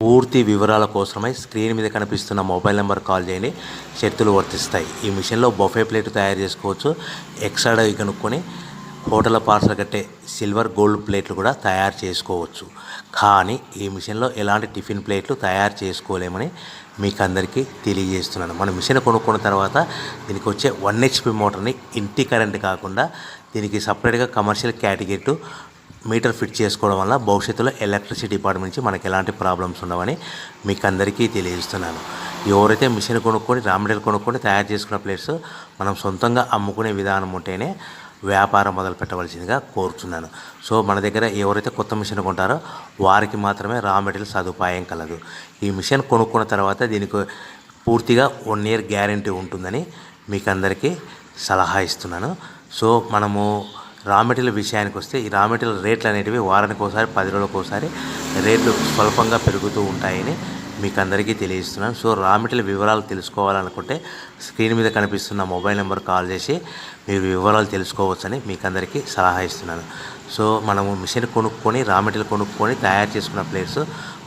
పూర్తి వివరాల కోసమై స్క్రీన్ మీద కనిపిస్తున్న మొబైల్ నెంబర్ కాల్ చేయండి. షరతులు వర్తిస్తాయి. ఈ మిషన్లో బొఫే ప్లేట్ తయారు చేసుకోవచ్చు. ఎక్స్ట్రా కనుక్కొని హోటల్ పార్సల్ కట్టే సిల్వర్ గోల్డ్ ప్లేట్లు కూడా తయారు చేసుకోవచ్చు. కానీ ఈ మిషన్లో ఎలాంటి టిఫిన్ ప్లేట్లు తయారు చేసుకోలేమని మీకు అందరికీ తెలియజేస్తున్నాను. మన మిషన్ కొనుక్కున్న తర్వాత దీనికి వచ్చే 1 HP మోటార్ని ఇంటి కరెంట్ కాకుండా దీనికి సపరేట్గా కమర్షియల్ కేటగిరీ మీటర్ ఫిట్ చేసుకోవడం వల్ల భవిష్యత్తులో ఎలక్ట్రిసిటీ డిపార్ట్మెంట్ నుంచి మనకి ఎలాంటి ప్రాబ్లమ్స్ ఉండవని మీకు అందరికీ తెలియజేస్తున్నాను. ఎవరైతే మిషన్ కొనుక్కొని రా మెటీరియల్ కొనుక్కొని తయారు చేసుకున్న ప్లేట్స్ మనం సొంతంగా అమ్ముకునే విధానం ఉంటేనే వ్యాపారం మొదలు పెట్టవలసిందిగా కోరుతున్నాను. సో మన దగ్గర ఎవరైతే కొత్త మిషన్ కొంటారో వారికి మాత్రమే రా మెటీరియల్ సదుపాయం కలదు. ఈ మిషన్ కొనుక్కున్న తర్వాత దీనికి పూర్తిగా 1 year గ్యారంటీ ఉంటుందని మీకు అందరికీ సలహా ఇస్తున్నాను. సో మనము రా మెటీరియల్ విషయానికి వస్తే ఈ రా మెటీరియల్ రేట్లు అనేటివి వారానికి ఒకసారి 10 రోజులకు ఒకసారి రేట్లు స్వల్పంగా పెరుగుతూ ఉంటాయని మీకు అందరికీ తెలియజేస్తున్నాను. సో రా మెటీరియల్ వివరాలు తెలుసుకోవాలనుకుంటే స్క్రీన్ మీద కనిపిస్తున్న మొబైల్ నెంబర్ కాల్ చేసి మీరు వివరాలు తెలుసుకోవచ్చని మీకు అందరికీ సలహా ఇస్తున్నాను. సో మనము మిషన్ కొనుక్కొని రా మెటీరియల్ కొనుక్కొని తయారు చేసుకున్న ప్లేట్స్